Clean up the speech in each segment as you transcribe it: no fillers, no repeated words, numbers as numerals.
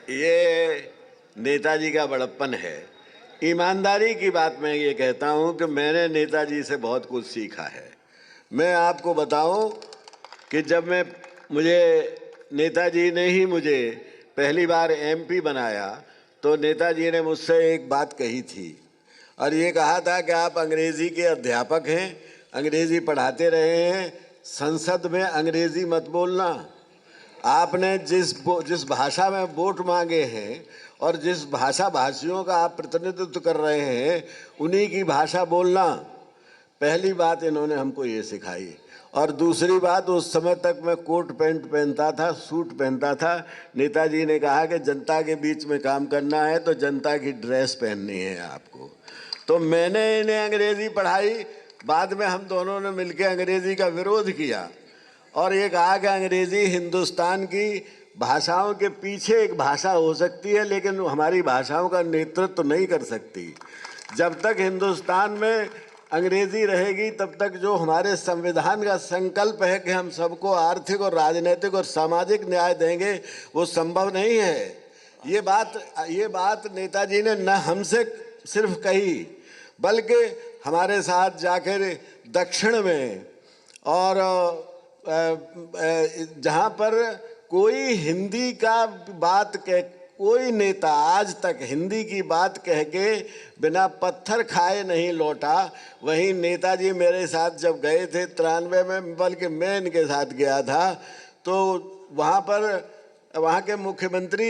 ये नेताजी का बड़प्पन है। ईमानदारी की बात मैं ये कहता हूँ कि मैंने नेताजी से बहुत कुछ सीखा है। मैं आपको बताऊँ कि जब मुझे नेताजी ने ही मुझे पहली बार एमपी बनाया तो नेताजी ने मुझसे एक बात कही थी और ये कहा था कि आप अंग्रेज़ी के अध्यापक हैं, अंग्रेज़ी पढ़ाते रहे हैं, संसद में अंग्रेज़ी मत बोलना। आपने जिस भाषा में वोट मांगे हैं और जिस भाषा भाषियों का आप प्रतिनिधित्व कर रहे हैं उन्हीं की भाषा बोलना। पहली बात इन्होंने हमको ये सिखाई। और दूसरी बात, उस समय तक मैं कोट पैंट पहनता था, सूट पहनता था। नेताजी ने कहा कि जनता के बीच में काम करना है तो जनता की ड्रेस पहननी है आपको। तो मैंने इन्हें अंग्रेज़ी पढ़ाई। बाद में हम दोनों ने मिलकर अंग्रेज़ी का विरोध किया और ये कहा कि अंग्रेज़ी हिंदुस्तान की भाषाओं के पीछे एक भाषा हो सकती है लेकिन हमारी भाषाओं का नेतृत्व नहीं कर सकती। जब तक हिंदुस्तान में अंग्रेज़ी रहेगी तब तक जो हमारे संविधान का संकल्प है कि हम सबको आर्थिक और राजनीतिक और सामाजिक न्याय देंगे, वो संभव नहीं है। ये बात नेताजी ने न हमसे सिर्फ कही बल्कि हमारे साथ जाकर दक्षिण में और जहाँ पर कोई हिंदी का बात कह, कोई नेता आज तक हिंदी की बात कह के बिना पत्थर खाए नहीं लौटा, वहीं नेताजी मेरे साथ जब गए थे 93 में, बल्कि मैं इनके साथ गया था, तो वहाँ के मुख्यमंत्री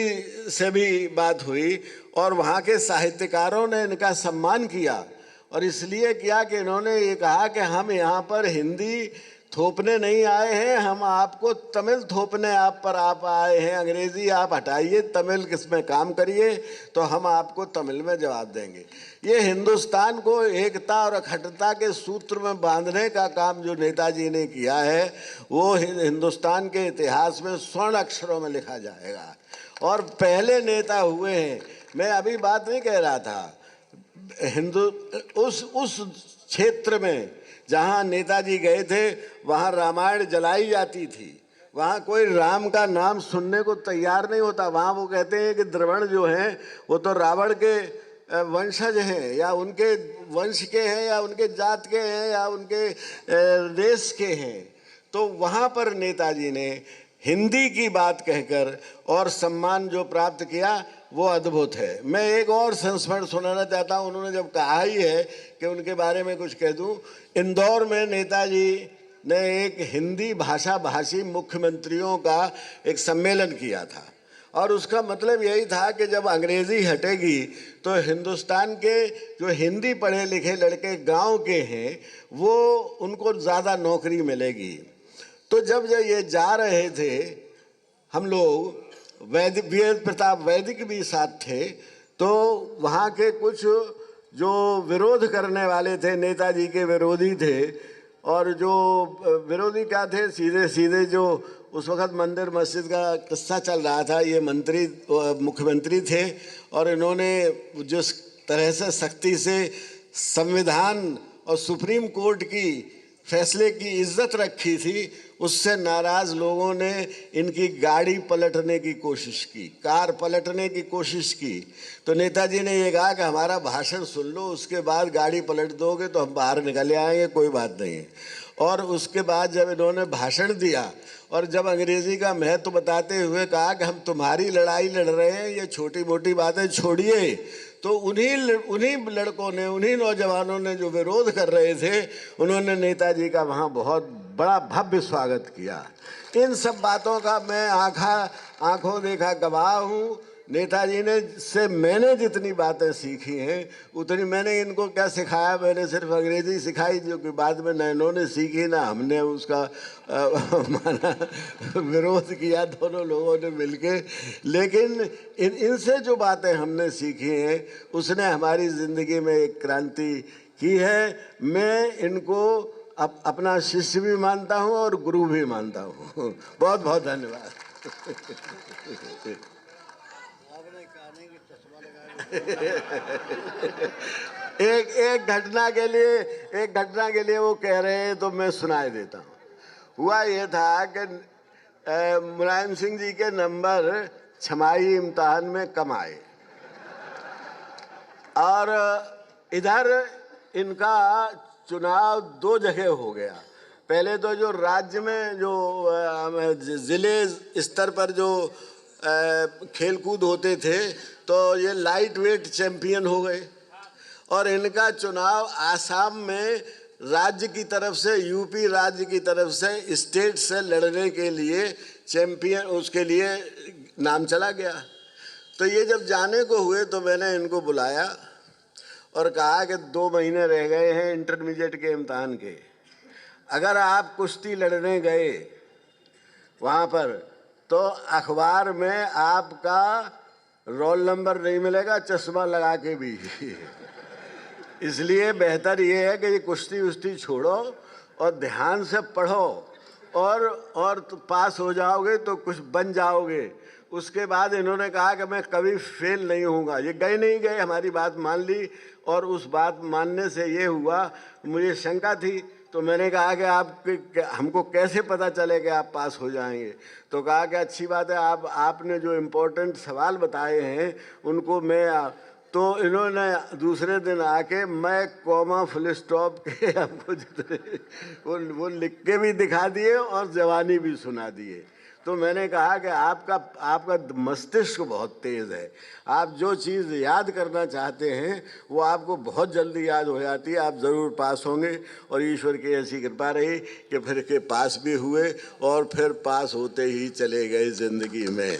से भी बात हुई और वहाँ के साहित्यकारों ने इनका सम्मान किया। और इसलिए किया कि इन्होंने ये कहा कि हम यहाँ पर हिंदी थोपने नहीं आए हैं, हम आपको तमिल थोपने आप आए हैं। अंग्रेज़ी आप हटाइए, तमिल किसमें काम करिए तो हम आपको तमिल में जवाब देंगे। ये हिंदुस्तान को एकता और अखंडता के सूत्र में बांधने का काम जो नेताजी ने किया है वो हिंदुस्तान के इतिहास में स्वर्ण अक्षरों में लिखा जाएगा और पहले नेता हुए हैं। मैं अभी बात नहीं कह रहा था, उस क्षेत्र में जहाँ नेताजी गए थे वहाँ रामायण जलाई जाती थी, वहाँ कोई राम का नाम सुनने को तैयार नहीं होता। वहाँ वो कहते हैं कि द्रविड़ जो हैं वो तो रावण के वंशज हैं या उनके वंश के हैं या उनके जात के हैं या उनके देश के हैं। तो वहाँ पर नेताजी ने हिंदी की बात कहकर और सम्मान जो प्राप्त किया वो अद्भुत है। मैं एक और संस्मरण सुनाना चाहता हूँ। उन्होंने जब कहा ही है कि उनके बारे में कुछ कह दूँ, इंदौर में नेताजी ने एक हिंदी भाषा भाषी मुख्यमंत्रियों का एक सम्मेलन किया था और उसका मतलब यही था कि जब अंग्रेज़ी हटेगी तो हिंदुस्तान के जो हिंदी पढ़े लिखे लड़के गांव के हैं वो उनको ज़्यादा नौकरी मिलेगी। तो जब ये जा रहे थे, हम लोग वेद प्रताप वैदिक भी साथ थे, तो वहाँ के कुछ जो विरोध करने वाले थे, नेताजी के विरोधी थे, और जो विरोधी क्या थे, सीधे सीधे जो उस वक़्त मंदिर मस्जिद का किस्सा चल रहा था, ये मुख्यमंत्री थे और इन्होंने जिस तरह से सख्ती से संविधान और सुप्रीम कोर्ट की फैसले की इज्जत रखी थी, उससे नाराज़ लोगों ने इनकी गाड़ी पलटने की कोशिश की, कार पलटने की कोशिश की। तो नेताजी ने ये कहा कि हमारा भाषण सुन लो, उसके बाद गाड़ी पलट दोगे तो हम बाहर निकल आएंगे, कोई बात नहीं है। और उसके बाद जब इन्होंने भाषण दिया और जब अंग्रेज़ी का महत्व बताते हुए कहा कि हम तुम्हारी लड़ाई लड़ रहे हैं, ये छोटी मोटी बातें छोड़िए, तो उन्हीं लड़कों ने, उन्हीं नौजवानों ने जो विरोध कर रहे थे, उन्होंने नेताजी का वहाँ बहुत बड़ा भव्य स्वागत किया। इन सब बातों का मैं आँखों देखा गवाह हूँ। नेताजी ने से मैंने जितनी बातें सीखी हैं उतनी मैंने इनको क्या सिखाया, मैंने सिर्फ अंग्रेज़ी सिखाई जो कि बाद में न इन्होंने सीखी ना हमने उसका माना विरोध किया, दोनों लोगों ने मिलके। लेकिन इनसे जो बातें हमने सीखी हैं उसने हमारी ज़िंदगी में एक क्रांति की है। मैं इनको अपना शिष्य भी मानता हूँ और गुरु भी मानता हूँ। बहुत बहुत धन्यवाद। एक घटना के लिए वो कह रहे हैं तो मैं सुनाई देता हूँ। हुआ ये था कि मुलायम सिंह जी के नंबर छमाही इम्तिहान में कम आए और इधर इनका चुनाव 2 जगह हो गया। पहले तो जो राज्य में जो जिले स्तर पर जो खेलकूद होते थे तो ये लाइट वेट चैंपियन हो गए और इनका चुनाव आसाम में राज्य की तरफ से, यूपी राज्य की तरफ से स्टेट से लड़ने के लिए चैंपियन, उसके लिए नाम चला गया। तो ये जब जाने को हुए तो मैंने इनको बुलाया और कहा कि 2 महीने रह गए हैं इंटरमीडिएट के इम्तिहान के, अगर आप कुश्ती लड़ने गए वहाँ पर तो अखबार में आपका रोल नंबर नहीं मिलेगा, चश्मा लगा के भी इसलिए बेहतर ये है कि ये कुश्ती उश्ती छोड़ो और ध्यान से पढ़ो और तो पास हो जाओगे तो कुछ बन जाओगे। उसके बाद इन्होंने कहा कि मैं कभी फेल नहीं होऊंगा। ये गए नहीं गए, हमारी बात मान ली और उस बात मानने से ये हुआ, मुझे शंका थी तो मैंने कहा कि हमको कैसे पता चले कि आप पास हो जाएंगे। तो कहा कि अच्छी बात है, आपने जो इम्पोर्टेंट सवाल बताए हैं उनको मैं तो इन्होंने दूसरे दिन आके मैं कॉमा फुल स्टॉप के हमको जितने वो लिख के भी दिखा दिए और जवानी भी सुना दिए। तो मैंने कहा कि आपका मस्तिष्क बहुत तेज़ है, आप जो चीज़ याद करना चाहते हैं वो आपको बहुत जल्दी याद हो जाती है, आप ज़रूर पास होंगे। और ईश्वर की ऐसी कृपा रही कि फिर के पास भी हुए और फिर पास होते ही चले गए ज़िंदगी में